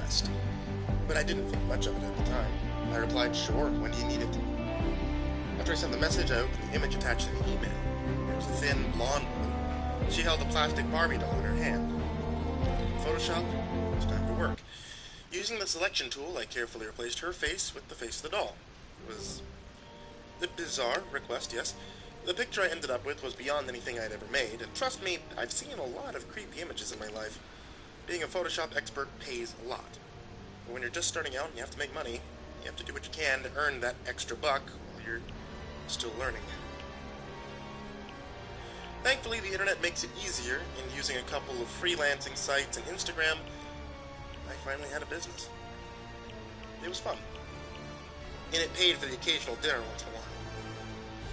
request. But I didn't think much of it at the time. I replied, "Sure, when do you need it?" After I sent the message, I opened the image attached to the email. It was a thin, blonde woman. She held a plastic Barbie doll in her hand. Photoshop, it was time to work. Using the selection tool, I carefully replaced her face with the face of the doll. It was a bizarre request, yes. The picture I ended up with was beyond anything I'd ever made, and trust me, I've seen a lot of creepy images in my life. Being a Photoshop expert pays a lot. But when you're just starting out and you have to make money, you have to do what you can to earn that extra buck while you're still learning. Thankfully, the internet makes it easier. In using a couple of freelancing sites and Instagram, I finally had a business. It was fun. And it paid for the occasional dinner once in a while.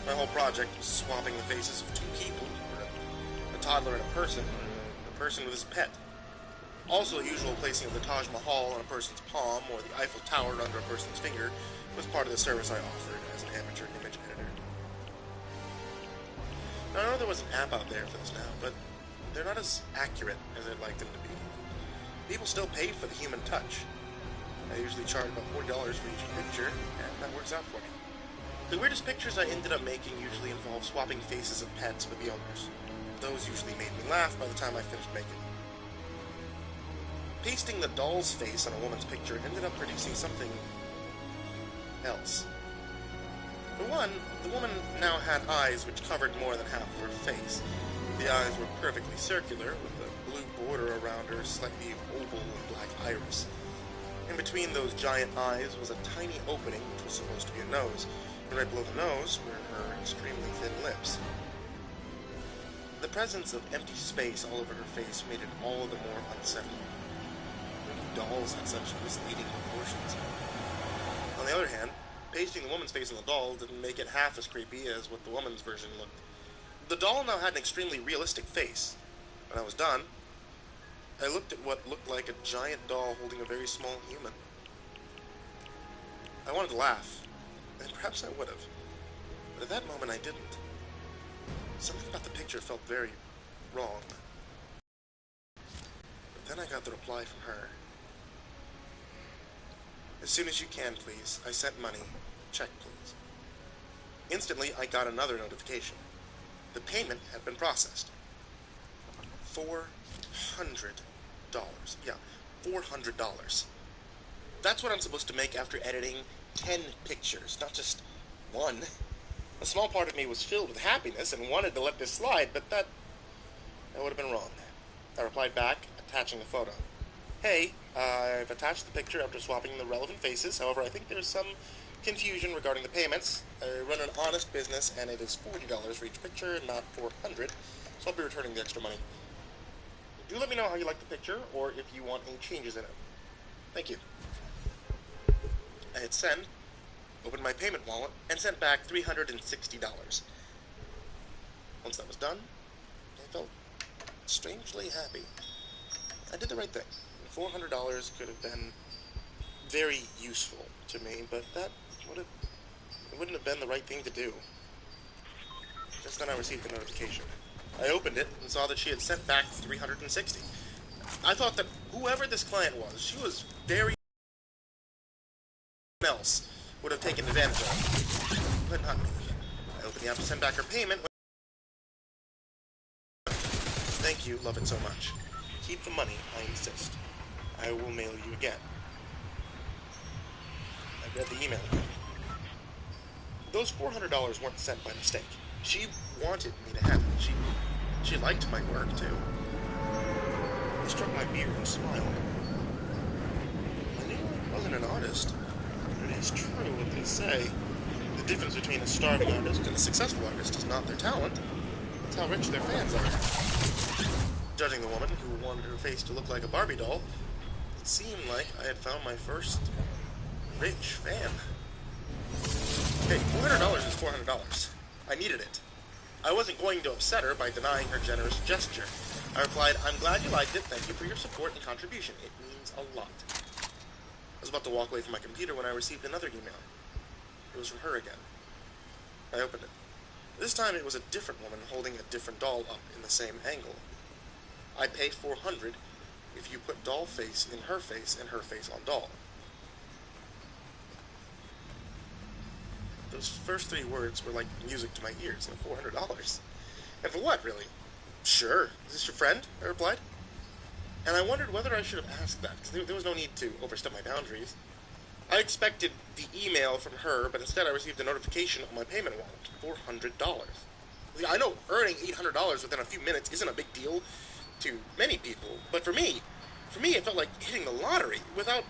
My whole project was swapping the faces of two people, or a toddler and a person with his pet. Also, the usual placing of the Taj Mahal on a person's palm or the Eiffel Tower under a person's finger was part of the service I offered as an amateur image editor. Now, I know there was an app out there for this now, but they're not as accurate as I'd like them to be. People still pay for the human touch. I usually charge about $40 for each picture, and that works out for me. The weirdest pictures I ended up making usually involve swapping faces of pets with the owners. Those usually made me laugh by the time I finished making them. Pasting the doll's face on a woman's picture ended up producing something else. For one, the woman now had eyes which covered more than half of her face. The eyes were perfectly circular, with a blue border around her slightly oval and black iris. In between those giant eyes was a tiny opening, which was supposed to be a nose, and right below the nose were her extremely thin lips. The presence of empty space all over her face made it all the more unsettling. Dolls had such misleading proportions. On the other hand, pasting the woman's face on the doll didn't make it half as creepy as what the woman's version looked. The doll now had an extremely realistic face. When I was done, I looked at what looked like a giant doll holding a very small human. I wanted to laugh, and perhaps I would have, but at that moment I didn't. Something about the picture felt very wrong. But then I got the reply from her. "As soon as you can, please. I sent money. Check, please." Instantly, I got another notification. The payment had been processed. $400. Yeah, $400. That's what I'm supposed to make after editing 10 pictures, not just one. A small part of me was filled with happiness and wanted to let this slide, but that would have been wrong. I replied back, attaching the photo. "Hey, I've attached the picture after swapping the relevant faces. However, I think there's some confusion regarding the payments. I run an honest business, and it is $40 for each picture, not $400, so I'll be returning the extra money. Do let me know how you like the picture, or if you want any changes in it. Thank you." I hit send, opened my payment wallet, and sent back $360. Once that was done, I felt strangely happy. I did the right thing. $400 could have been very useful to me, but wouldn't have been the right thing to do. Just then I received the notification. I opened it and saw that she had sent back $360. I thought that whoever this client was, she was very else would have taken advantage of, but not me. I opened the app to send back her payment. "Thank you, love it so much. Keep the money, I insist. I will mail you again." I read the email again. Those $400 weren't sent by mistake. She wanted me to have it. She liked my work, too. I struck my beard and smiled. I knew I wasn't an artist, but it is true what they say. The difference between a starving artist and a successful artist is not their talent, it's how rich their fans are. Judging the woman who wanted her face to look like a Barbie doll, it seemed like I had found my first rich fan. Hey, $400 is $400. I needed it. I wasn't going to upset her by denying her generous gesture. I replied, "I'm glad you liked it. Thank you for your support and contribution. It means a lot." I was about to walk away from my computer when I received another email. It was from her again. I opened it. This time it was a different woman holding a different doll up in the same angle. "I pay $400. if you put doll face in her face and her face on doll. Those first 3 words were like music to my ears, and $400. And for what, really? Sure. Is this your friend? I replied. And I wondered whether I should have asked that, because there was no need to overstep my boundaries. I expected the email from her, but instead I received a notification on my payment wallet, $400. I know earning $800 within a few minutes isn't a big deal to many people, but for me, it felt like hitting the lottery. Without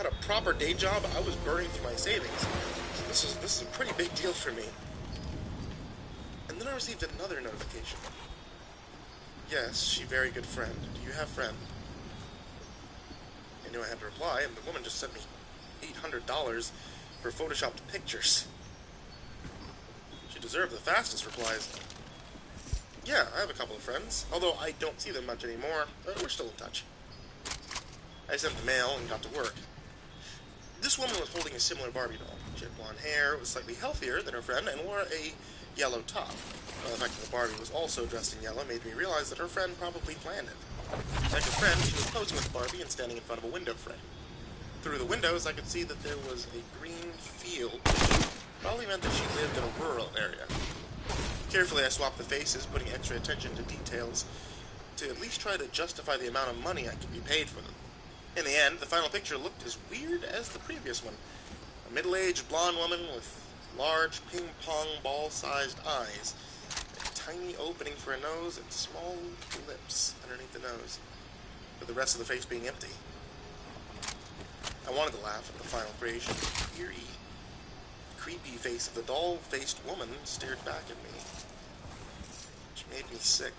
a proper day job, I was burning through my savings. So this is a pretty big deal for me. And then I received another notification. Yes, she very good friend. Do you have friend? I knew I had to reply, and the woman just sent me $800 for photoshopped pictures. She deserved the fastest replies. Yeah, I have a couple of friends, although I don't see them much anymore, but we're still in touch. I sent the mail and got to work. This woman was holding a similar Barbie doll. She had blonde hair, was slightly healthier than her friend, and wore a yellow top. The fact that the Barbie was also dressed in yellow made me realize that her friend probably planned it. Like her friend, she was posing with the Barbie and standing in front of a window frame. Through the windows, I could see that there was a green field, which probably meant that she lived in a rural area. Carefully, I swapped the faces, putting extra attention to details, to at least try to justify the amount of money I could be paid for them. In the end, the final picture looked as weird as the previous one. A middle-aged blonde woman with large ping-pong ball-sized eyes, a tiny opening for a nose, and small lips underneath the nose, with the rest of the face being empty. I wanted to laugh at the final creation. The eerie, creepy face of the doll-faced woman stared back at me, which made me sick.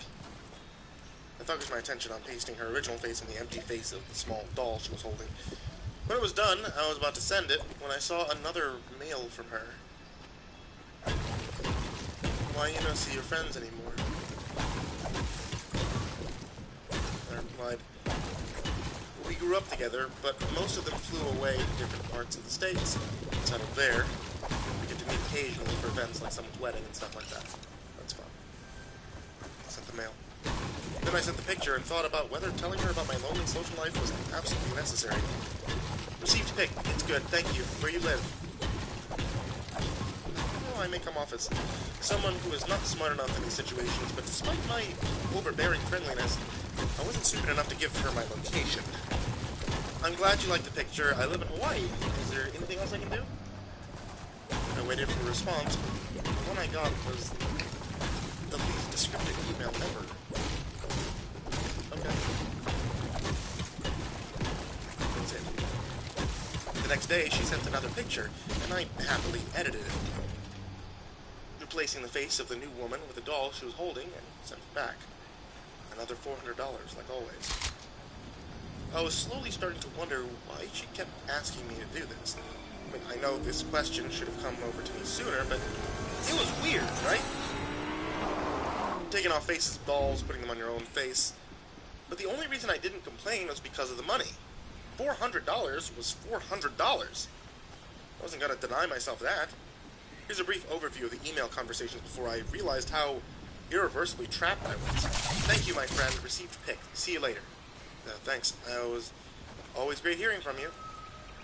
I focused my attention on pasting her original face on the empty face of the small doll she was holding. When it was done, I was about to send it when I saw another mail from her. Why you don't see your friends anymore? I replied, we grew up together, but most of them flew away to different parts of the States, settled there. We get to meet occasionally for events like someone's wedding and stuff like that. That's fun. I sent the mail. Then I sent the picture and thought about whether telling her about my lonely social life was absolutely necessary. Received pic. It's good. Thank you. Where you live? Well, I may come off as someone who is not smart enough in these situations, but despite my overbearing friendliness, I wasn't stupid enough to give her my location. I'm glad you liked the picture. I live in Hawaii. Is there anything else I can do? I waited for a response. The one I got was the least descriptive email ever. Okay. That's it. The next day, she sent another picture, and I happily edited it, replacing the face of the new woman with a doll she was holding, and sent it back. Another $400, like always. I was slowly starting to wonder why she kept asking me to do this. I mean, I know this question should have come over to me sooner, but it was weird, right? Taking off faces, dolls, putting them on your own face. But the only reason I didn't complain was because of the money. $400 was $400. I wasn't going to deny myself that. Here's a brief overview of the email conversations before I realized how irreversibly trapped I was. Thank you, my friend. Received pic. See you later. Thanks. It was always great hearing from you.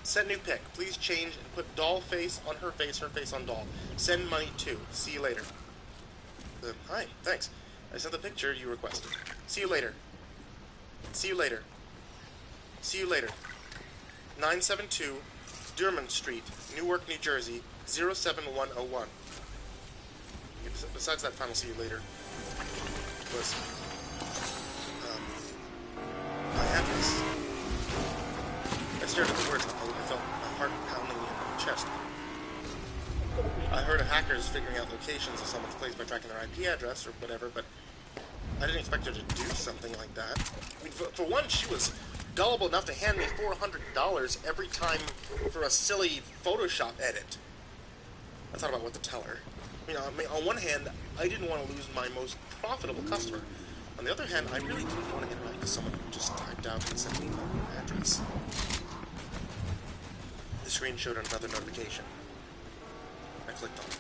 Send new pic. Please change and put doll face on her face on doll. Send money too. See you later. Hi. Thanks. I sent the picture you requested. See you later. See you later. See you later. 972 Durman Street, Newark, New Jersey, 07101. Besides that final see you later was my address. I stared at the words and I felt my heart pounding in my chest. I heard of hackers figuring out locations of someone's place by tracking their IP address or whatever, but I didn't expect her to do something like that. I mean, for one, she was gullible enough to hand me $400 every time for a silly Photoshop edit. I thought about what to tell her. I mean, on one hand, I didn't want to lose my most profitable customer. On the other hand, I really didn't want to interact with someone who just typed out and sent me my address. The screen showed another notification. I clicked on it.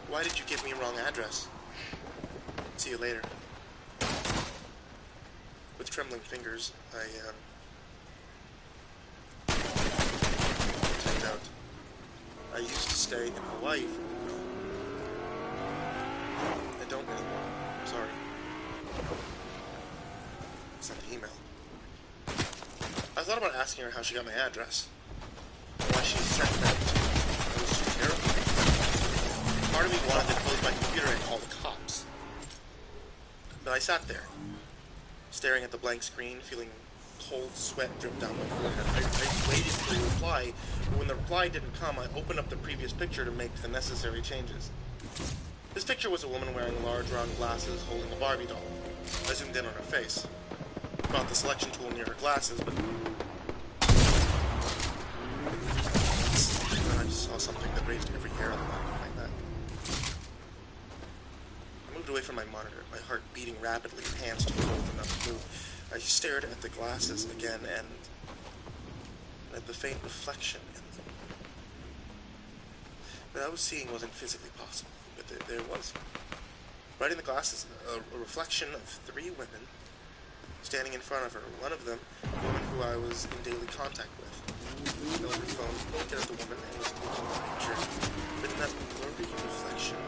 Why did you give me a wrong address? See you later. With trembling fingers, I typed out, I used to stay in Hawaii. I don't anymore. I'm sorry. Sent the email. I thought about asking her how she got my address. Why she sent that to me. I was too terrified. Part of me wanted to close my computer and call the cops. But I sat there, staring at the blank screen, feeling cold sweat drip down my forehead. I waited for a reply, but when the reply didn't come, I opened up the previous picture to make the necessary changes. This picture was a woman wearing large round glasses holding a Barbie doll. I zoomed in on her face. Brought the selection tool near her glasses, but then I just saw something that raised every hair on the back of my neck. I moved away from my monitor, my heart beating rapidly, hands too cold enough to move. I stared at the glasses again and at the faint reflection in them. What I was seeing wasn't physically possible, but there was. Right in the glasses, a reflection of 3 women standing in front of her. One of them, a woman who I was in daily contact with. I held her phone, pointed at the woman, and was looking at the picture. But in that blurry reflection,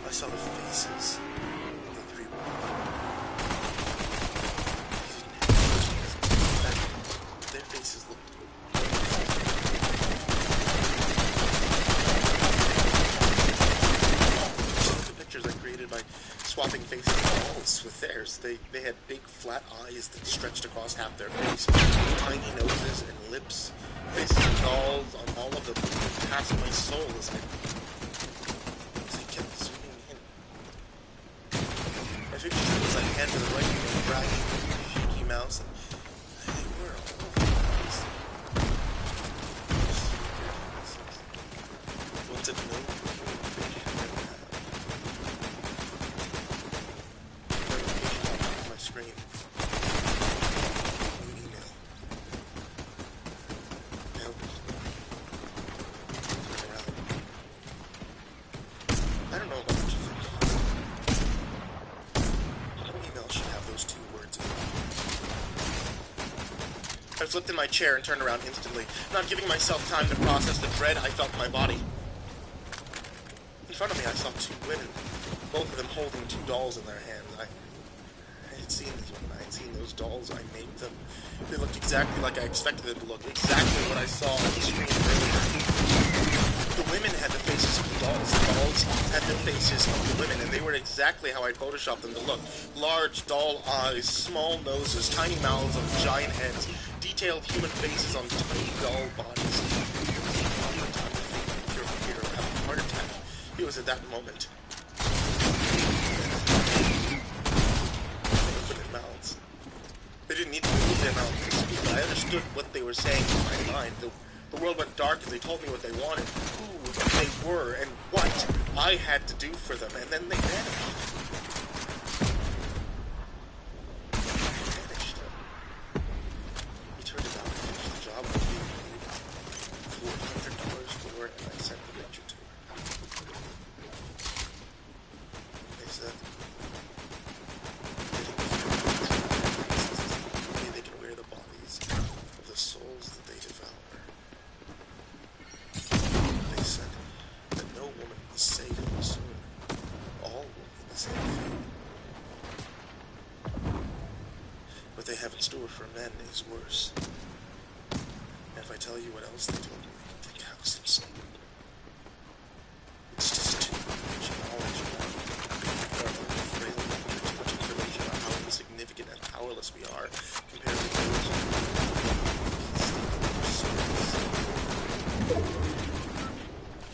I saw the faces of the 3 women. Their faces looked I created by swapping faces and dolls with theirs. They had big flat eyes that stretched across half their face, tiny noses and lips, faces of dolls on all of them, past my soul as I kept zooming in. My fingers as I hand to the right and dragging the shaky mouse, and they were all over the place. What's it mean? Screen. New email. Nope. Turn around. I don't know what you think. No email should have those 2 words in it. I flipped in my chair and turned around instantly, not giving myself time to process the dread I felt in my body. In front of me I saw 2 women, both of them holding 2 dolls in their hands. I had seen these women. I had seen those dolls. I made them. They looked exactly like I expected them to look. Exactly what I saw on the screen earlier. The women had the faces of the dolls. The dolls had the faces of the women, and they were exactly how I photoshopped them to look. Large doll eyes, small noses, tiny mouths on giant heads, detailed human faces on tiny doll bodies. Your computer would have a heart attack. It was at that moment. Mouths. They didn't need to move their mouths to speak, but I understood what they were saying in my mind. The world went dark as they told me what they wanted, who they were, and what I had to do for them, and then they vanished. He turned it out and finished the job I was being paid $400 for, and I sent the picture to her. They said, the souls that they devour. They said that no woman was safe soon. All will be the same fate. What they have in store for men is worse. And if I tell you what else they told me, you can think how insane. It's just too much knowledge about frail, too much information on how insignificant and powerless we are compared to those.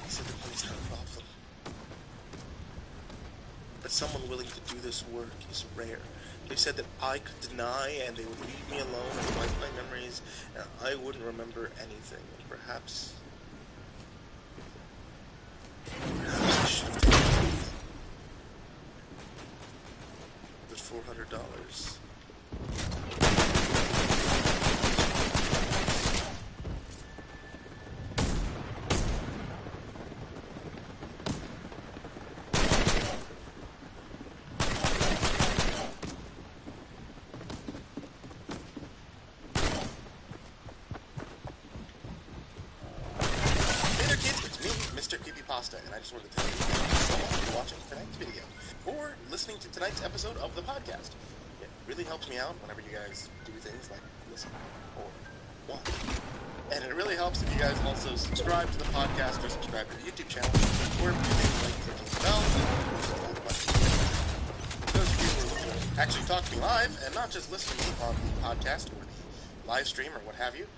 He said the police had a problem. But someone willing to do this work is rare. They said that I could deny and they would leave me alone and wipe my memories and I wouldn't remember anything. And perhaps I should have taken it. But $400. I just wanted to tell you thank you so much for watching tonight's video, or listening to tonight's episode of the podcast. It really helps me out whenever you guys do things like listen or watch. And it really helps if you guys also subscribe to the podcast or subscribe to the YouTube channel, or do things like clicking the bell and pushing all the buttons. Those of you who are looking to actually talk to me live and not just listen to me on the podcast or the live stream or what have you,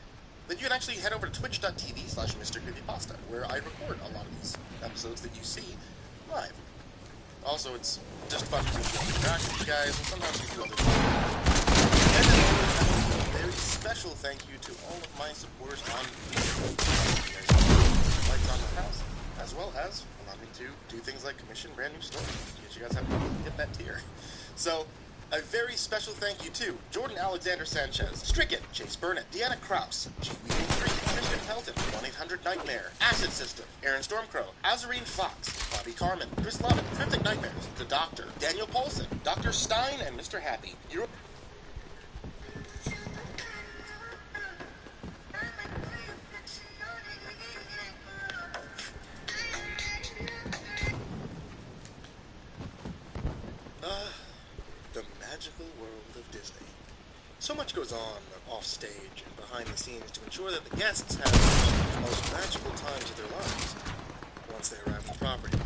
then you can actually head over to twitch.tv/MrCreepyPasta, where I record a lot of these episodes that you see live. Also, it's just fun to interact with you guys, and sometimes we do other things. And then a very special thank you to all of my supporters on lights on my house, as well as allow me to do things like commission brand new stories, because you guys have to get that tier. So, a very special thank you to Jordan Alexander Sanchez, Stricken, Chase Burnett, Deanna Kraus, GWA3, Christian Pelton, 1-800-NIGHTMARE, Acid System, Aaron Stormcrow, Azarine Fox, Bobby Carmen, Chris Lovett, Cryptic Nightmares, The Doctor, Daniel Paulson, Dr. Stein, and Mr. Happy. The magical world of Disney. So much goes on off stage and behind the scenes to ensure that the guests have the most magical times of their lives once they arrive on the property.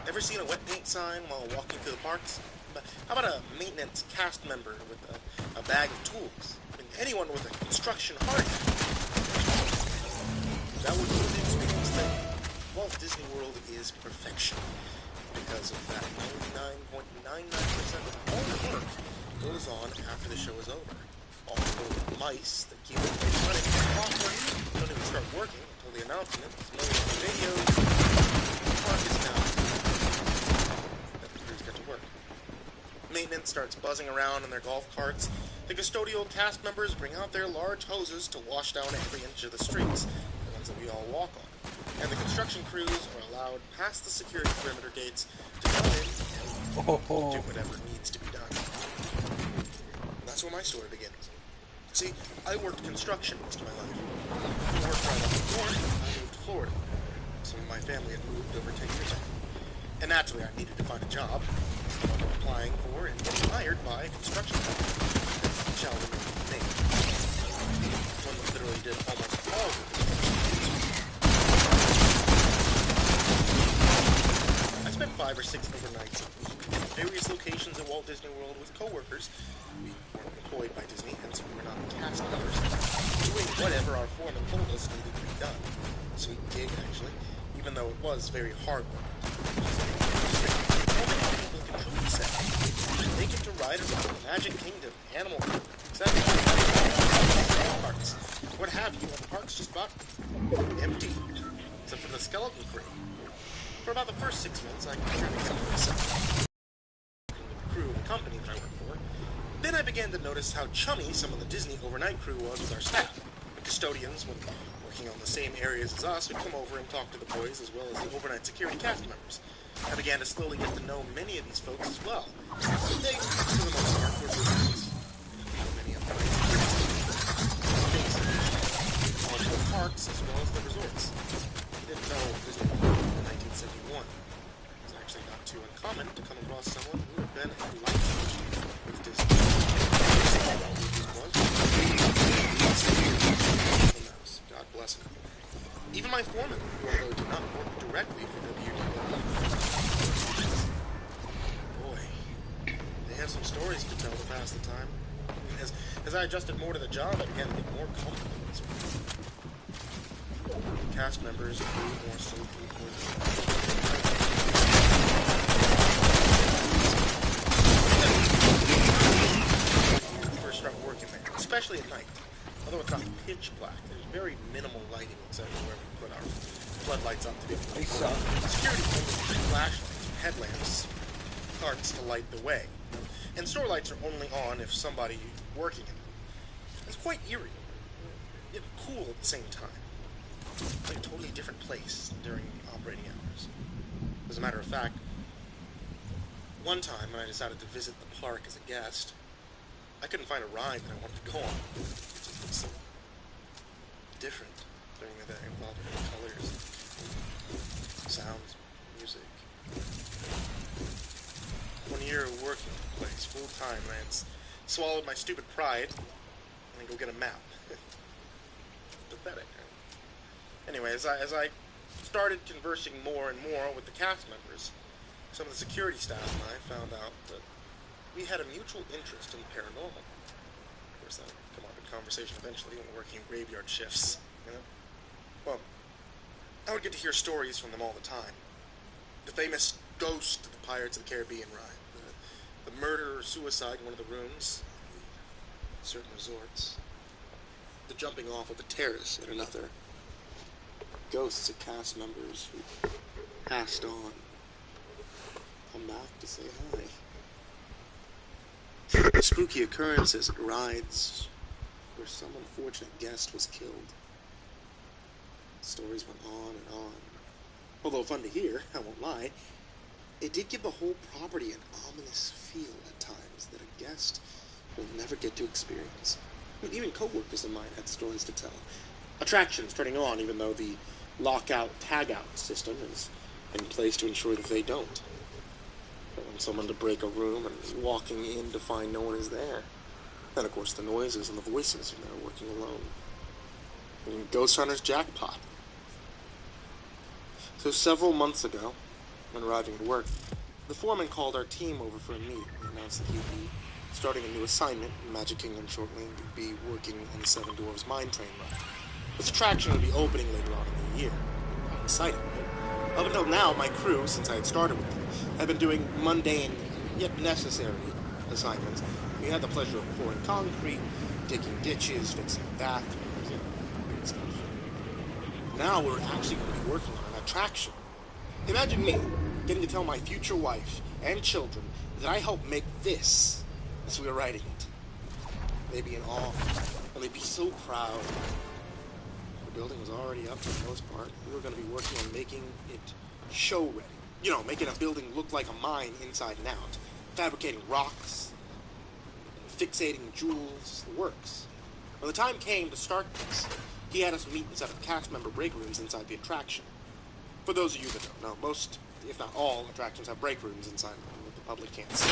Ever seen a wet paint sign while walking through the parks? How about a maintenance cast member with a bag of tools? I mean, anyone with a construction heart. That would be the experience that Walt Disney World is perfection. Because of that 99.99% of all the work goes on after the show is over. All the mice that keep the place running don't even start working until the announcement is made on the radio. The park is now. Then the crews get to work. Maintenance starts buzzing around in their golf carts. The custodial cast members bring out their large hoses to wash down every inch of the streets, the ones that we all walk on. And the construction crews are allowed past the security perimeter gates to come in and do whatever needs to be done. And that's where my story begins. See, I worked construction most of my life. I worked right off the Florida. I moved to Florida. Some of my family had moved over 10 years ago. And naturally, I needed to find a job. So I'm applying for and getting hired by a construction company. Shall remain named. One that literally did almost all of the I spent 5 or 6 overnights a week at various locations at Walt Disney World with coworkers. We weren't employed by Disney, hence we were not cast members, doing whatever our foreman told us needed to be done. Sweet gig, actually, even though it was very hard work. People can truly say they get to ride around the Magic Kingdom, Animal Kingdom, etc. Parks, what have you, and the park's just about empty, except for the skeleton crew. For about the first 6 months, I considered myself with the crew of the company that I worked for. Then I began to notice how chummy some of the Disney overnight crew was with our staff. The custodians, when working on the same areas as us, would come over and talk to the boys as well as the overnight security cast members. I began to slowly get to know many of these folks as well. They, for the most part, were visitors. Many of them all the parks as well as the resorts. I didn't know Disney World in 1971. It was actually not too uncommon to come across someone who had been a life with Disney. God bless him. Even my foreman, who although did not work directly for boy, they had some stories to tell to pass the time. As I adjusted more to the job, I began to get more comfortable with this work. Cast members grew more socially towards first start working there, especially at night. Although it's not pitch black, there's very minimal lighting except for where we put our floodlights up to be able to security only flashlights, headlamps, carts to light the way. And store lights are only on if somebody working in them. It's quite eerie, yet cool at the same time. It's like a totally different place during operating hours. As a matter of fact, one time when I decided to visit the park as a guest, I couldn't find a ride that I wanted to go on. It just was so different during the day with all different colors. sounds, music. 1 year working in the place, full time, and it's swallowed my stupid pride and then go get a map. Pathetic. Anyway, as I started conversing more and more with the cast members, some of the security staff and I found out that we had a mutual interest in the paranormal. Of course, that would come up in conversation eventually when working graveyard shifts, you know? Well, I would get to hear stories from them all the time. The famous ghost of the Pirates of the Caribbean ride, the murder or suicide in one of the rooms, certain resorts, the jumping off of the terrace at another, ghosts of cast members who passed on, come back to say hi. Spooky occurrences at rides where some unfortunate guest was killed. Stories went on and on. Although fun to hear, I won't lie, it did give the whole property an ominous feel at times that a guest will never get to experience. Even co-workers of mine had stories to tell. Attractions turning on even though the lockout-tagout system is in place to ensure that they don't. But when someone to break a room and walking in to find no one is there. Then, of course, the noises and the voices when they're working alone. And Ghost Hunter's jackpot. So several months ago, when arriving at work, the foreman called our team over for a meeting and announced that he'd be starting a new assignment in Magic Kingdom shortly and would be working in the Seven Dwarfs Mine Train ride. This attraction would be opening later on in the year. I'm excited. Up until now, my crew, since I had started with them, had been doing mundane, yet necessary assignments. We had the pleasure of pouring concrete, digging ditches, fixing bathrooms, and stuff. Now we're actually going to be working on an attraction. Imagine me getting to tell my future wife and children that I helped make this as we were writing it. They'd be in awe, and they'd be so proud. The building was already up for the most part. We were going to be working on making it show ready. You know, making a building look like a mine inside and out. Fabricating rocks, fixating jewels, the works. When the time came to start this, he had us meet inside of cast member break rooms inside the attraction. For those of you that don't know, most, if not all, attractions have break rooms inside them that the public can't see.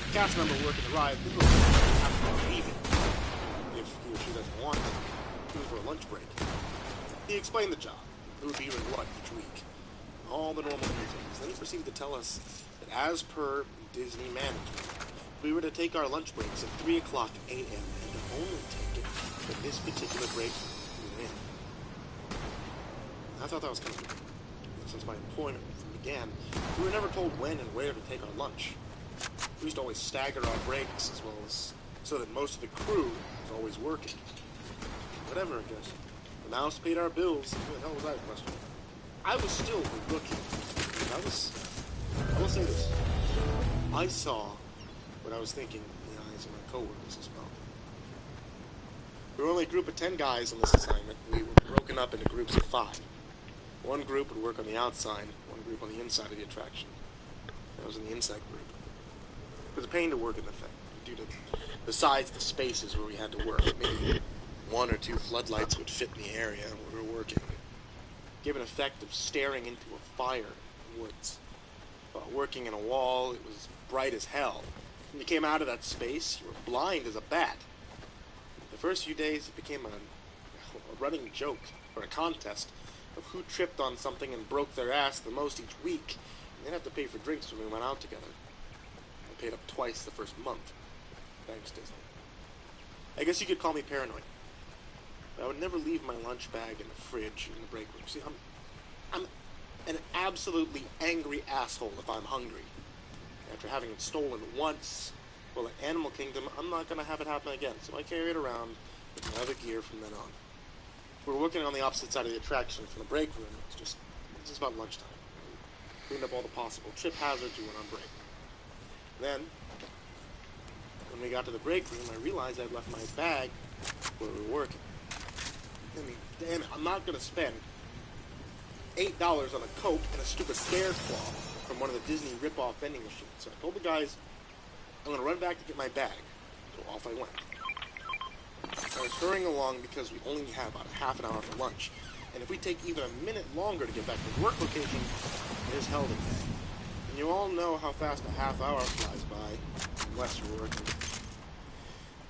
The cast member working the ride will have to leave it if he or she doesn't want to, even for a lunch break. He explained the job, who would be doing what each week, all the normal details. Then he proceeded to tell us that as per Disney management, we were to take our lunch breaks at 3 o'clock a.m. and to only take it at this particular break we were in. I thought that was kind of cool. Since my employment began, we were never told when and where to take our lunch. We used to always stagger our breaks as well as so that most of the crew was always working. Whatever, I guess. The mouse paid our bills. Who the hell was I, question? I was still a rookie. I will say this. I saw what I was thinking in the eyes of my coworkers as well. We were only a group of 10 guys on this assignment. We were broken up into groups of 5. One group would work on the outside, one group on the inside of the attraction. I was in the inside group. It was a pain to work in the thing, due to the size of the spaces where we had to work. Maybe 1 or 2 floodlights would fit in the area where we were working. It gave an effect of staring into a fire in the woods. While working in a wall, it was bright as hell. When you came out of that space, you were blind as a bat. The first few days, it became a running joke, or a contest, of who tripped on something and broke their ass the most each week. And they'd have to pay for drinks when we went out together. I paid up twice the first month. Thanks, Disney. I guess you could call me paranoid. But I would never leave my lunch bag in the fridge in the break room. See, I'm an absolutely angry asshole if I'm hungry. After having it stolen once, well, at Animal Kingdom, I'm not going to have it happen again. So I carry it around with my other gear from then on. We were working on the opposite side of the attraction from the break room. It was just about lunchtime. We cleaned up all the possible trip hazards. We went on break. Then, when we got to the break room, I realized I'd left my bag where we were working. I mean, damn it, I'm not going to spend $8 on a Coke and a stupid Stairs Claw from one of the Disney rip-off vending machines. So I told the guys, I'm going to run back to get my bag. So off I went. I was hurrying along because we only had about half an hour for lunch, And if we take even a minute longer to get back to the work location, it is hell to pay. And you all know how fast a half hour flies by, unless you're working.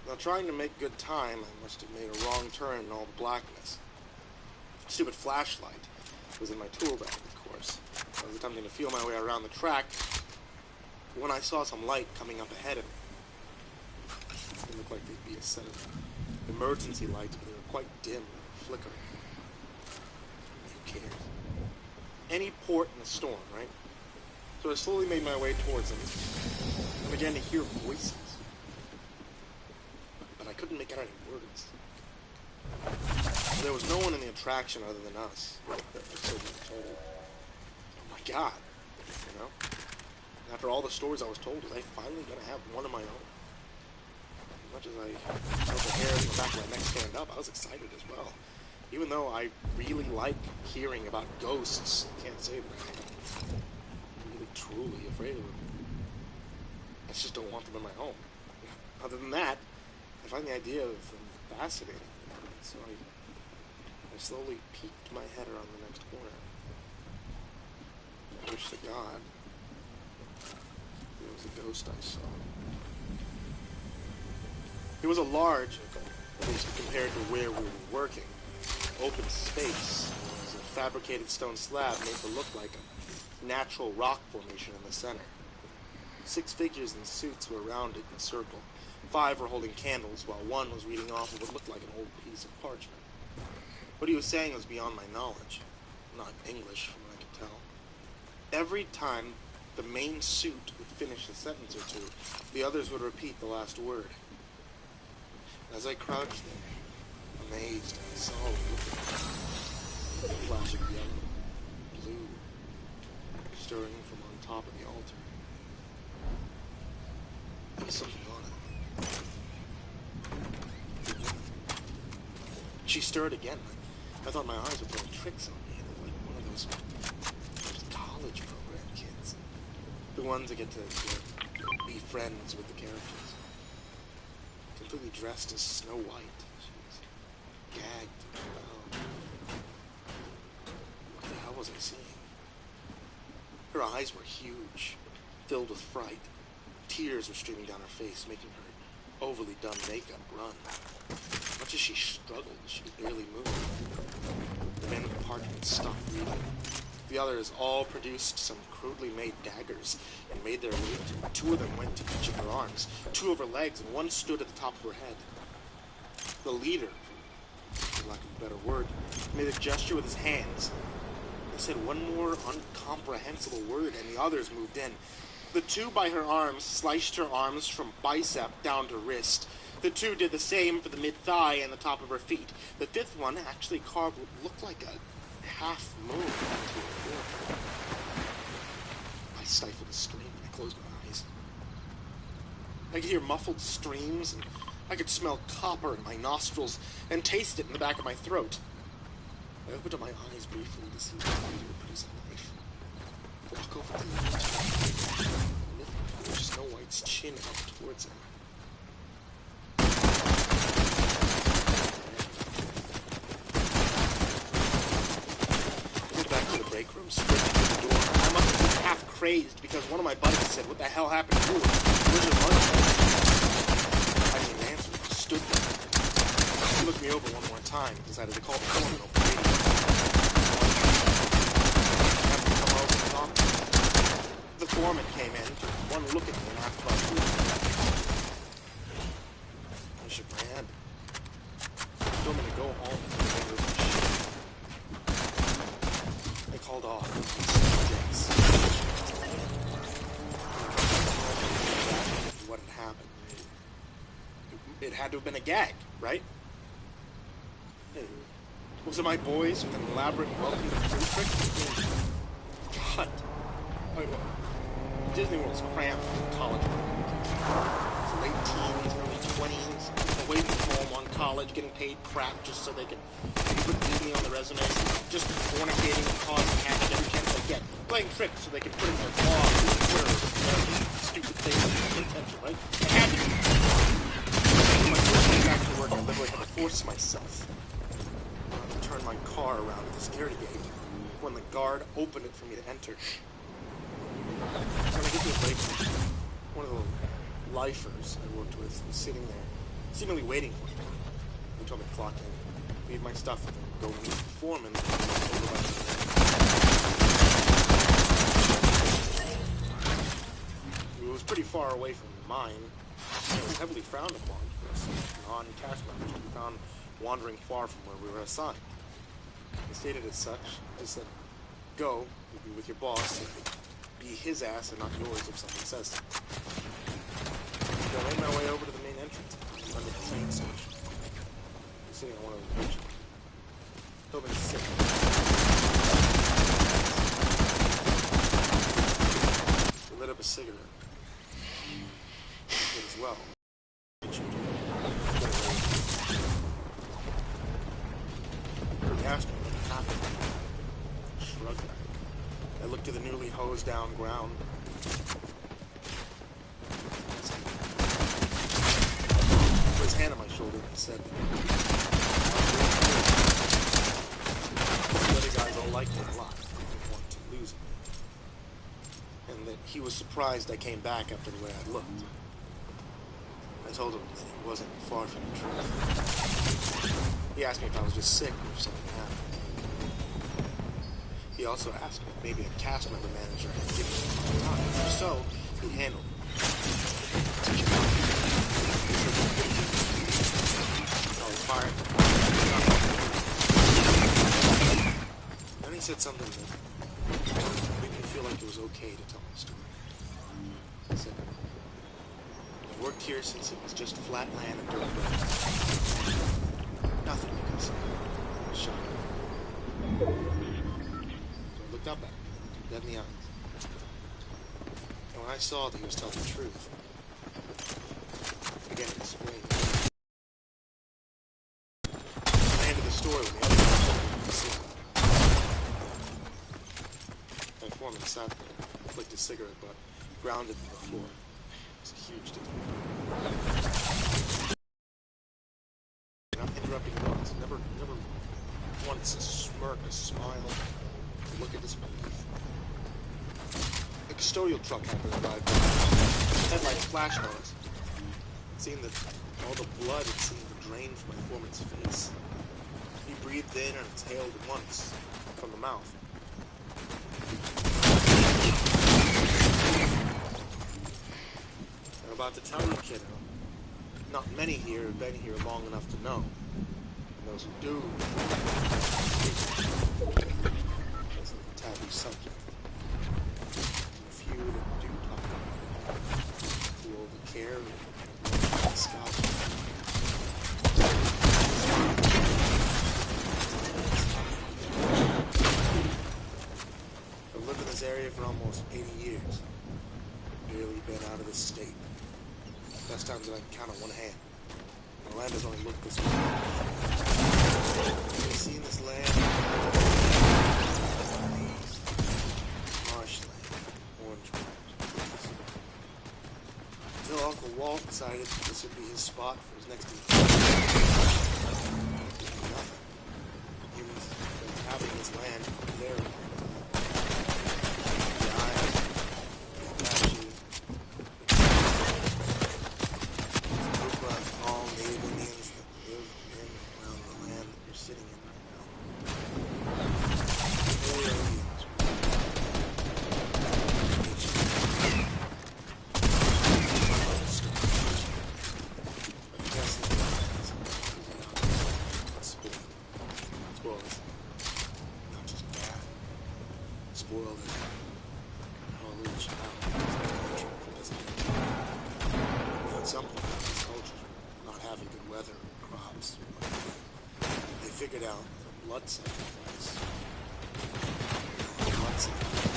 Now, trying to make good time, I must have made a wrong turn in all the blackness. Stupid flashlight was in my tool bag, of course. I was attempting to feel my way around the track when I saw some light coming up ahead of me. It looked like they'd be a set of emergency lights, but they were quite dim and flickering. Who cares? Any port in a storm, right? So I slowly made my way towards them. I began to hear voices, but I couldn't make out any words. There was no one in the attraction other than us. So we were told. Oh my God, you know? After all the stories I was told, was I finally going to have one of my own? As much as I felt the hairs in the back of my neck stand up, I was excited as well. Even though I really like hearing about ghosts, I can't say that I'm really truly afraid of them. I just don't want them in my home. Other than that, I find the idea of them fascinating. So I slowly peeked my head around the next corner. I wish to God it was a ghost I saw. It was a large, at least compared to where we were working, open space. There was a fabricated stone slab made to look like a natural rock formation in the center. 6 figures in suits were around it in a circle. 5 were holding candles, while 1 was reading off of what looked like an old piece of parchment. What he was saying was beyond my knowledge. Not English, from what I could tell. Every time the main suit would finish a sentence or two, the others would repeat the last word. As I crouched there, amazed, I saw him looking at me. A flash of yellow, blue, stirring from on top of the altar. There was something on it. She stirred again. I thought my eyes were playing tricks on me. They were like one of those college program kids. The ones that get to be friends with the characters. Completely dressed as Snow White. She was gagged to the ground. What the hell was I seeing? Her eyes were huge, filled with fright. Tears were streaming down her face, making her overly done makeup run. Much as she struggled, she could barely move. The man with the parchment stopped breathing. The others all produced some crudely made daggers and made their way to her. 2 of them went to each of her arms, 2 of her legs, and 1 stood at the top of her head. The leader, for lack of a better word, made a gesture with his hands. He said one more incomprehensible word, and the others moved in. The 2 by her arms sliced her arms from bicep down to wrist. The 2 did the same for the mid-thigh and the top of her feet. The 5th one actually carved what looked like a half moon into her forehead. I stifled a scream and I closed my eyes. I could hear muffled screams, and I could smell copper in my nostrils and taste it in the back of my throat. I opened up my eyes briefly to see the leader produce a knife. Walk over to the edge and lift Snow White's chin up towards him. Break room, sprinted to the door. I must have been half crazed because one of my buddies said, "What the hell happened to you? Where's your lunch?" I didn't answer. I stood there. He looked me over one more time and decided to call the foreman over the radio. I had to come over and talk to him. The foreman came in, took one look at me, and asked about food. I shook my hand. He told me to go home and take over the shit. They called off. What had happened? It had to have been a gag, right? Was it my boys with an elaborate welcome to food trick? God. Disney World's cramped for college. Late teens, early 20s, away from home on college, getting paid crap just so they could put Disney on the resume, just fornicating and causing havoc every chance they get, playing tricks so they can put in their blog, Twitter, stupid things for attention, right? I had to. When my first day back to work, I literally had to force myself to turn my car around the security gate when the guard opened it for me to enter. When I get to the break room, one of the lifers I worked with was sitting there, seemingly waiting for me. He told me to clock in, leave my stuff with him, go meet the foreman. It was pretty far away from mine. It was heavily frowned upon for us non-cast members to be found wandering far from where we were assigned. He stated as such, he said, go, you'll be with your boss, and be his ass and not yours if something says so. So I made my way over to the main entrance, under the train station. I was sitting on one of the benches. Told me to sit. He lit up a cigarette. I did as well. He asked me what happened. I shrugged at it. I looked at the newly hosed down ground. Put his hand on my shoulder and said, the other guys all liked me a lot. I didn't want to lose him. And that he was surprised I came back after the way I looked. I told him that it wasn't far from the truth. He asked me if I was just sick or if something happened. He also asked me if maybe a cast member manager had given me my time. If so, he'd handle it. I was fired. Then he said something that made me feel like it was okay to tell my story. He said, I've worked here since it was just flat land and dirt roads. Nothing like this. Shut up. So I looked up at him, dead in the eyes. And when I saw that he was telling the truth, I began to explain. I ended the story when the other guy told me to see. My foreman sat there, flicked his cigarette butt, grounded to the floor. It's a huge deal. Not interrupting once, never once a smirk, a smile, a look at disbelief. A custodial truck happened to arrive. Headlights flashed on us. Seeing that all the blood had seemed to drain from my foreman's face. He breathed in and exhaled once from the mouth. I'm about to tell you, kiddo. Not many here have been here long enough to know. And those who do, it's a taboo subject. And a few that do talk about it, who overcare and scotch. I've lived in this area for almost 80 years. Barely been out of this state. Best times that I can count on one hand. The land has only looked this way. Have you seen this land? Marshland, orange groves. Until Uncle Walt decided this would be his spot for his next event. Nothing. Humans have been inhabiting this land for their long time. The Irish, the Apache, all Native Indians that live in and around the land that you're sitting in right now. Paleo Indians. But I guess the spoiled is not just bad. Spoiled is how a little child at some point culture not having good weather or crops. They figured out that blood sacrifice. Blood sacrifice.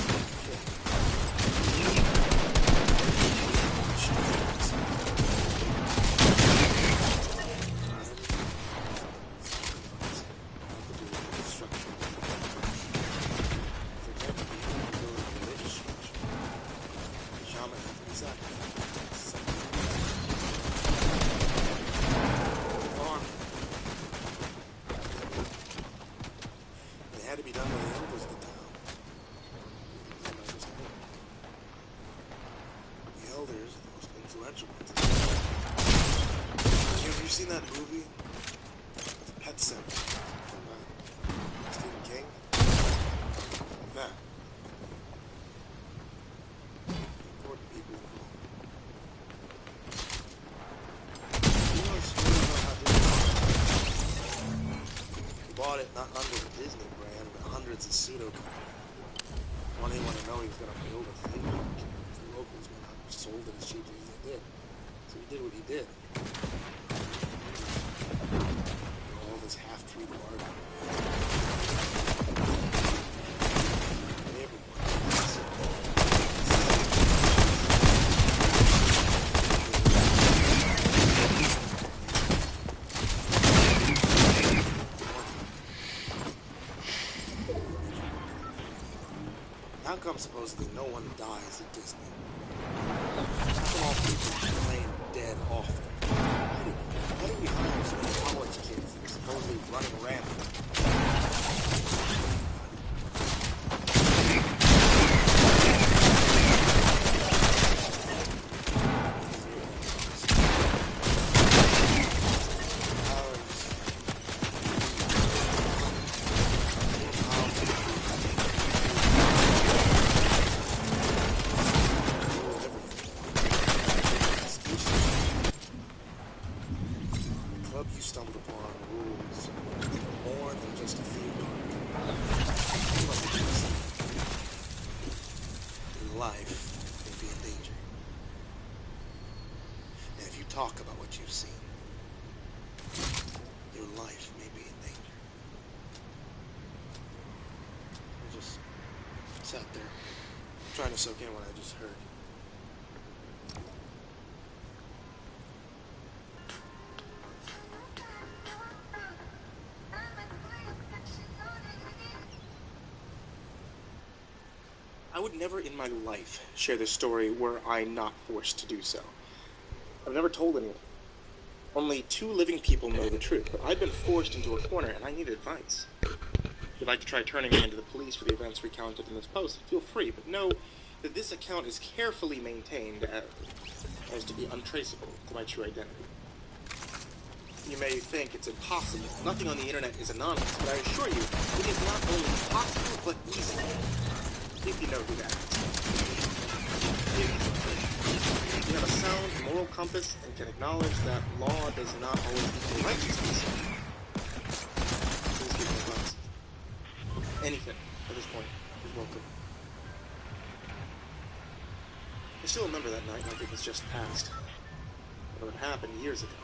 you seen that movie? Pet Sematary. Stephen King? Like that. Important people involved. You know it's really about how Disney he bought it not under the Disney brand, but hundreds of pseudo companies. One didn't want to know he was going to build a theme park. The locals went out and sold it as cheaply as they did. So he did what he did. All this half-truth bargaining. How come supposedly no one dies at Disney? How come all people playing dead often? Why do we hire so many college kids that are supposedly running rampant? You stumbled upon rules more than just a theme park. Your life may be in danger. And if you talk about what you've seen, your life may be in danger. I just sat there, trying to soak in what I just heard. I would never in my life share this story were I not forced to do so. I've never told anyone. Only 2 living people know the truth, but I've been forced into a corner and I need advice. If you'd like to try turning me into the police for the events recounted in this post, feel free, but know that this account is carefully maintained as to be untraceable to my true identity. You may think it's impossible. Nothing on the internet is anonymous, but I assure you, it is not only possible, but easy. If you know who that is. If you have a sound moral compass and can acknowledge that law does not always equal righteousness, please give me advice. Anything at this point is welcome. I still remember that night like it was just past. But it happened years ago.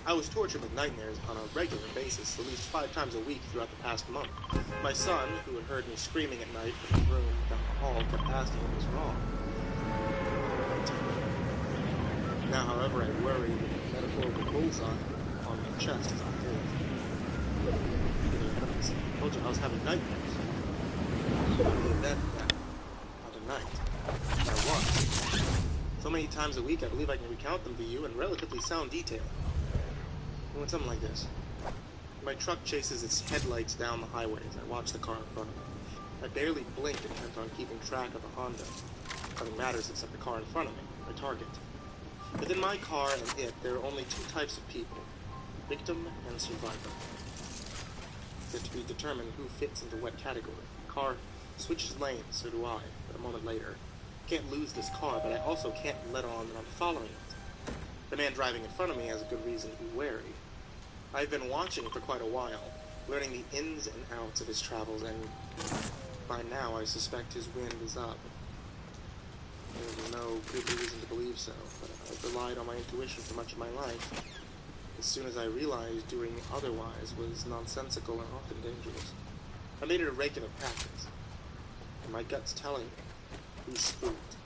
I was tortured with nightmares on a regular basis, at least 5 times a week throughout the past month. My son, who had heard me screaming at night from his room down the hall, kept asking what was wrong. Now, however, I worry with a metaphorical bullseye on my chest as I did. I told you I was having nightmares. That other night, I was. So many times a week, I believe I can recount them to you in relatively sound detail. It went something like this. My truck chases its headlights down the highway as I watch the car in front of me. I barely blink, intent on keeping track of the Honda. Nothing matters except the car in front of me, my target. Within my car and it, there are only 2 types of people, victim and survivor. It's to be determined who fits into what category. The car switches lanes, so do I, but a moment later. I can't lose this car, but I also can't let on that I'm following it. The man driving in front of me has a good reason to be wary. I've been watching for quite a while, learning the ins and outs of his travels, and by now I suspect his wind is up. There's no good reason to believe so, but I've relied on my intuition for much of my life. As soon as I realized doing otherwise was nonsensical and often dangerous, I made it a regular practice. And my gut's telling me he's spooked,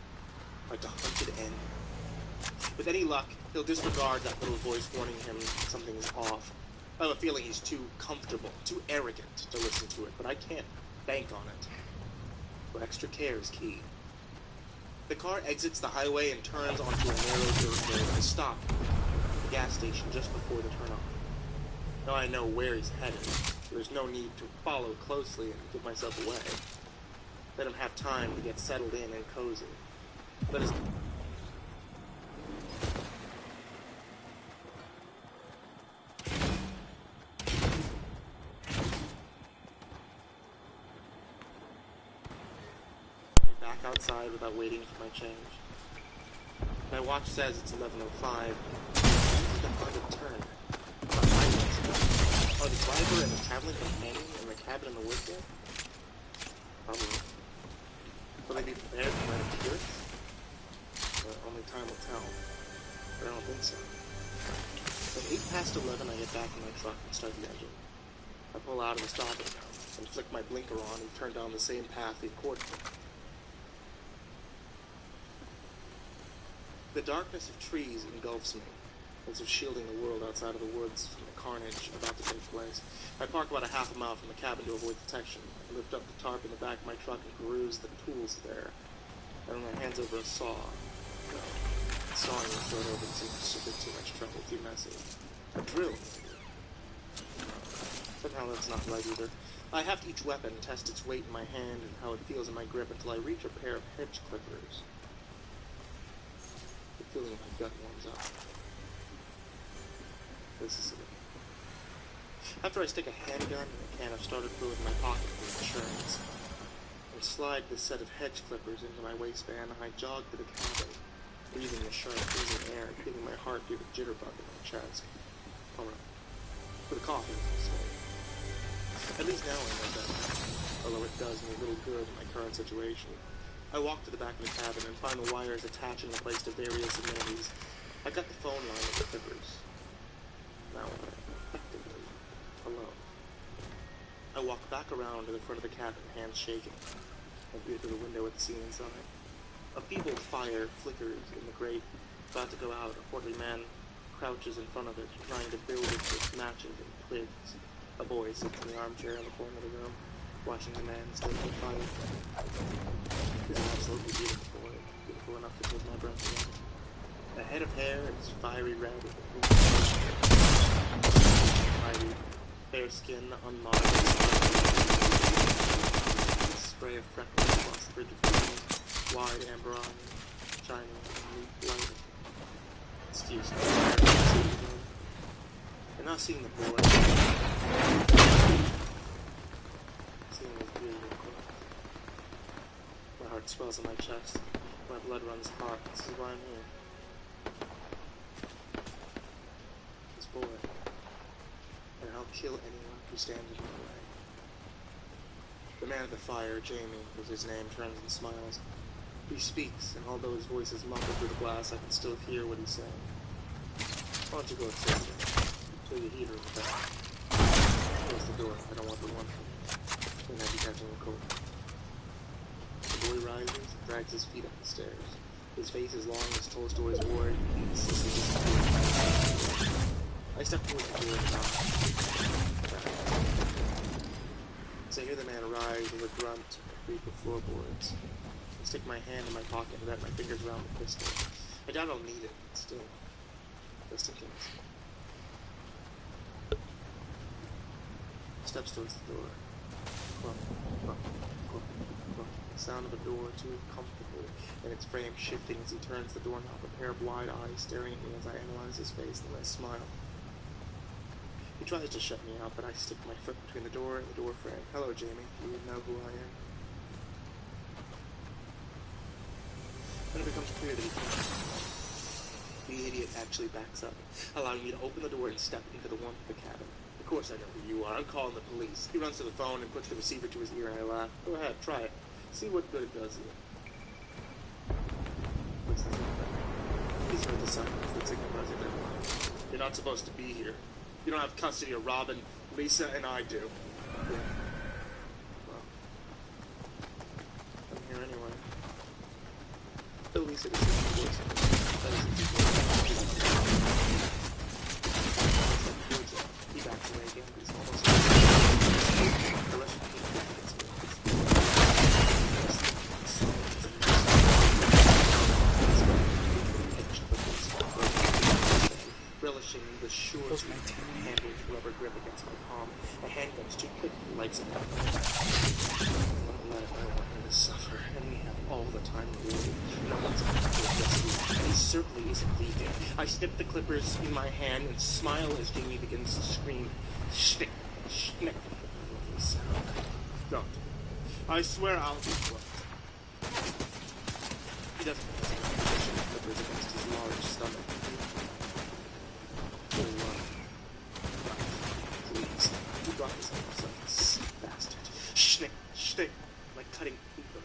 like a hunted animal. With any luck, he'll disregard that little voice warning him something's off. I have a feeling he's too comfortable, too arrogant to listen to it, but I can't bank on it. So extra care is key. The car exits the highway and turns onto a narrow dirt road. I stop at the gas station just before the turnoff. Now I know where he's headed. There's no need to follow closely and give myself away. Let him have time to get settled in and cozy. back outside without waiting for my change. My watch says it's 11:05. This is the part of turn. Are the driver and the traveling companion in the cabin in the woods yet? Probably. Will they be prepared for my appearance? But only time will tell. But I don't think so. At 11:08, I get back in my truck and start the engine. I pull out of the stopping now and flick my blinker on and turn down the same path the Accord took. The darkness of trees engulfs me, as if shielding the world outside of the woods from the carnage about to take place. I park about a half a mile from the cabin to avoid detection. I lift up the tarp in the back of my truck and peruse the tools there. I run my hands over a saw. No, sawing the throat open seems a bit too much trouble, too messy. A drill. Somehow that's not right either. I have each weapon test its weight in my hand and how it feels in my grip until I reach a pair of hedge clippers. The feeling in my gut warms up. This is it. After I stick a handgun and a can of starter fluid in my pocket for insurance, and slide the set of hedge clippers into my waistband, I jog to the cabin, breathing the sharp, freezing air and feeling my heart give a jitterbug in my chest. Alright. For the coffee, so. At least now I know that, although it does me a little good in my current situation. I walk to the back of the cabin and find the wires attaching the place to various amenities. I got the phone line with the clippers. Now I'm effectively alone. I walk back around to the front of the cabin, hands shaking. I peer through the window at the scene inside. A feeble fire flickers in the grate, about to go out. A portly man crouches in front of it, trying to build it with matches and twigs. A boy sits in the armchair in the corner of the room, watching the man stoke the fire. He's an absolutely beautiful boy, beautiful enough to hold my breath away. A head of hair is fiery red, mighty, fair skin, unmarred, a spray of freckles across the bridge of cream, wide amber eyes, shining and light. Excuse me. You're not seeing the boy. Seeing his beauty, of course. My heart swells in my chest. My blood runs hot. This is why I'm here. This boy. And I'll kill anyone who stands in my way. The man at the fire, Jamie, was his name, turns and smiles. He speaks, and although his voice is muffled through the glass, I can still hear what he's saying. Why don't you go upstairs, till your heater in the back. Close the door. I don't want the one. Then I'd be catching a cold. The boy rises and drags his feet up the stairs. His face is long as Tolstoy's war. I step towards the door and knock. So I hear the man rise with a grunt and creak of floorboards. I stick my hand in my pocket and wrap my fingers around the pistol. I doubt I'll need it, but still. Just in case. Steps towards the door. Clunk, clunk, clunk, clunk. The sound of a door too comfortable, and its frame shifting as he turns the doorknob. A pair of wide eyes staring at me as I analyze his face, and I smile. He tries to shut me out, but I stick my foot between the door and the door frame. Hello, Jamie. You would know who I am. Then it becomes clear that he can't. The idiot actually backs up, allowing me to open the door and step into the warmth of the cabin. Of course I know who you are. I'm calling the police. He runs to the phone and puts the receiver to his ear, and I laugh. Go ahead, try it. See what good it does you. What's the feedback? He's heard the silence that signifies it. You're not supposed to be here. You don't have custody of Robin, Lisa, and I do. Yeah. Well, I'm here anyway. Though Lisa doesn't have a voice. He backs away again, but he's almost the Russian king gets me. Relishing the short-handled rubber grip against my palm. A handgun's too quick for lights and I don't want him to suffer, and we have all the time in the world. No one's going to do this. He certainly isn't leaving. I snip the clippers in my hand and smile as Jamie begins to scream, "Schnick, schnick." Don't. I swear I'll be close. doesn't position the clippers against his large stomach. Please, you brought this on yourself, you sick bastard. Schnick, schnick, like cutting paper.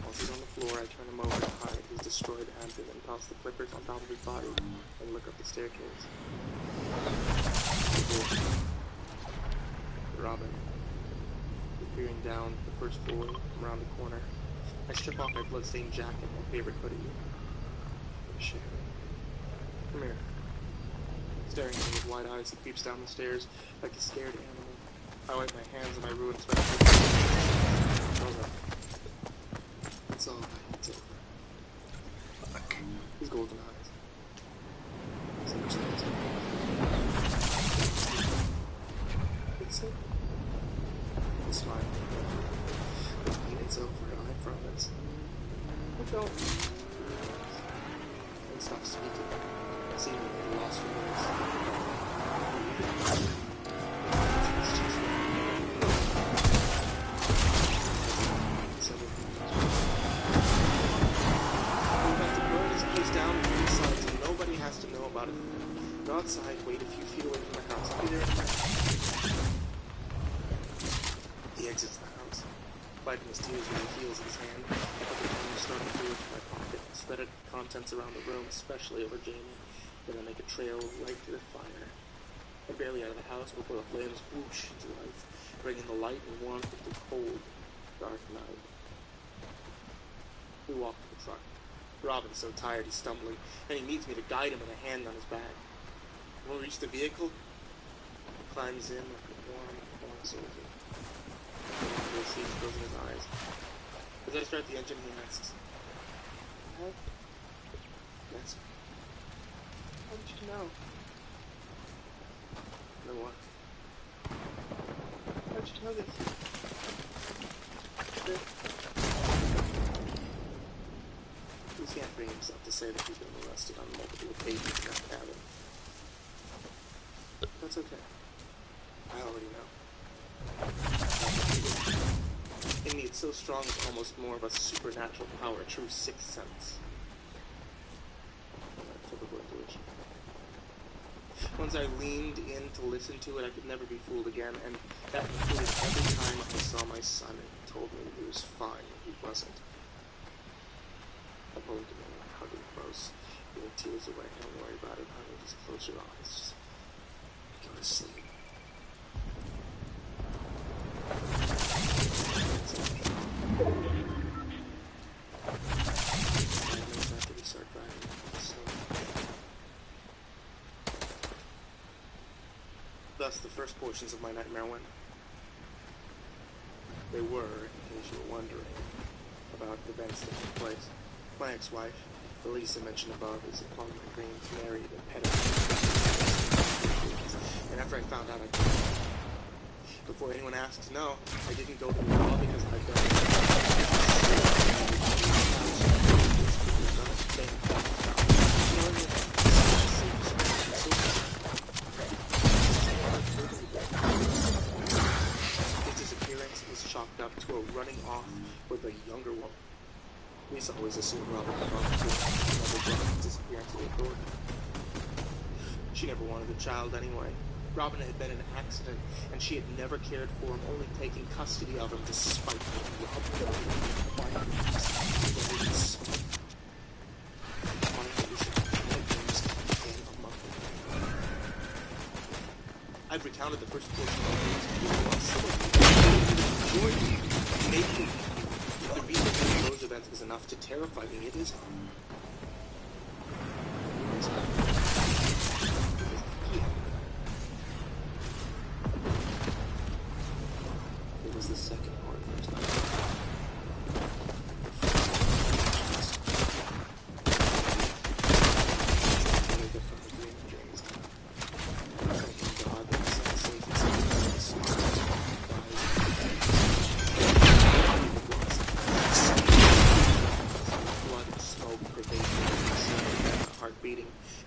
Once he's on the floor, I turn him over to hide his destroyed hands and then toss the clippers on top of his body and look up the staircase. Robin, peering down the first floor from around the corner. I strip off my bloodstained jacket and my favorite hoodie. Shit. Come here. Staring at me with wide eyes, he creeps down the stairs like a scared animal. I wipe my hands on my ruined sweatshirt. It's all right. It's over. Fuck. His golden eyes. It's over. I smile. It's over, I promise. But don't. And stop speaking. Seemingly lost for words. We're about to burn this place down and inside, so nobody has to know about it. Go outside, wait a few feet away from the house. I'll be there in a minute. He exits the house, wiping his tears with the heels of his hand. I put the camera starting to into my pocket, spread it contents around the room, especially over Jamie. Then I make a trail right to the fire. I'm barely out of the house before the flames whoosh into life, bringing the light and warmth of the cold, dark night. We walk to the truck. Robin's so tired he's stumbling, and he needs me to guide him with a hand on his back. When we reach the vehicle, he climbs in like a warm soldier. The seat closing his eyes. As I start the engine, he asks, "Hey?" Yes. How did you know? Know what? How did you know this? He can't bring himself to say that he's been arrested on multiple occasions in that cabin. That's okay. I already know. In me, it's so strong it's almost more of a supernatural power, a true sixth sense. Typical intuition. Once I leaned in to listen to it, I could never be fooled again, and that included every time I saw my son and he told me he was fine when he wasn't. I pulled him in and hugged him close, getting tears away. Don't worry about it, honey. Just close your eyes. Just go to sleep. Thus, the first portions of my nightmare went. They were, in case you were wondering, about events that took place. My ex-wife, the Lisa mentioned above, is upon my dreams, married and petted. And after I found out, I couldn't. Before anyone asks, no, I didn't go to the law because I've done it. His disappearance was chalked up to a running off with a younger woman. Lisa always assumed Robin had gone to never brought his disappearance to the authority. She never wanted a child anyway. Robin had been in an accident, and she had never cared for him, only taking custody of him to spite him. I've recounted the first portion of the maybe the reason for those events was enough to terrify me. It is. It was the second part of the time.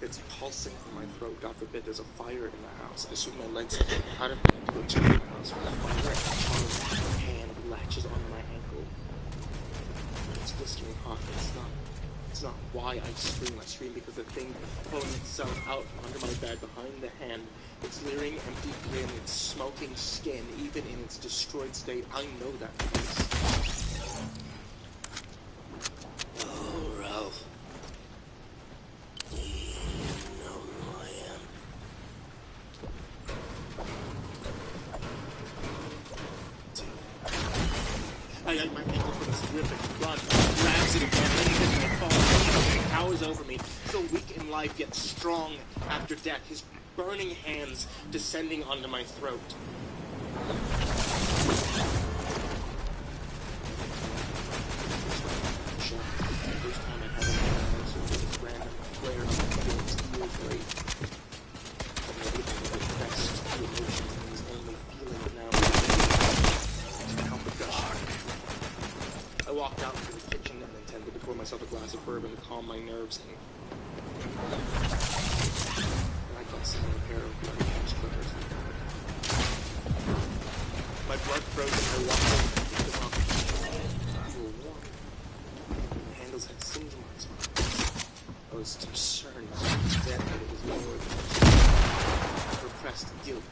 It's pulsing from my throat. God forbid there's a fire in the house. I swing my legs out of bed to go check the house for the fire, and my hand latches onto my ankle. It's blistering hot. It's not why I scream. I scream because the thing pulling itself out from under my bed behind the hand, its leering, empty grin, its smoking skin, even in its destroyed state, I know that face. Oh, Ralph. You know who I am. My ankle for this terrific run, grabs it again, then he hits my fall, he towers over me, still weak in life, yet strong after death, his burning hands descending onto my throat. First time I had an answer to this random flare of my feelings, years late. But maybe I repressed the emotions and was only feeling it now. I walked out into the kitchen and intended to pour myself a glass of bourbon to calm my nerves, and I got sitting a pair of bloody house clippers. My blood froze and I walked over to pick them up. They were warm. The handles had singe marks on them. I was concerned that it was more than repressed guilt.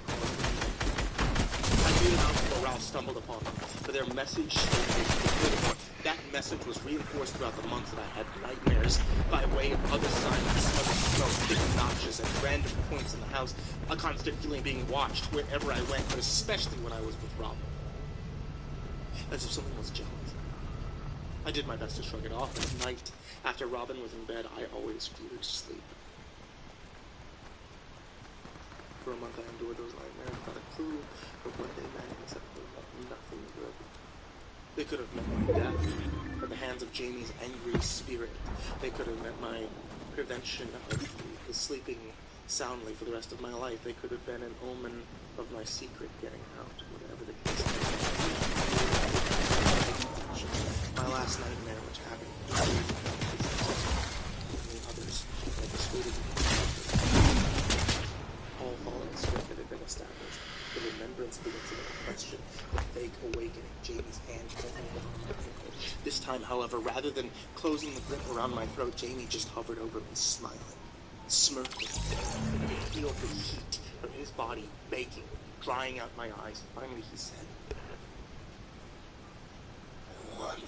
I knew the house before Ralph stumbled upon them, but their message that message was reinforced throughout the months that I had nightmares by way of other signs of smoke, thick notches at random points in the house, a constant feeling being watched wherever I went, but especially when I was with Robin. As if someone was jealous. I did my best to shrug it off, and at night, after Robin was in bed, I always feared sleep. For a month I endured those nightmares without a clue of what they meant, except for nothing good. They could have meant my death at the hands of Jamie's angry spirit. They could have meant my prevention of the sleeping soundly for the rest of my life. They could have been an omen of my secret getting out, whatever the case may be. My last nightmare, which happened many others, that persuaded me all falling script that had been established. The remembrance of the incident in question, the fake awakening, Jamie's hand holding on my ankle. This time, however, rather than closing the grip around my throat, Jamie just hovered over me, smiling, smirking. I could feel the heat of his body baking, drying out my eyes. Finally, he said, "I want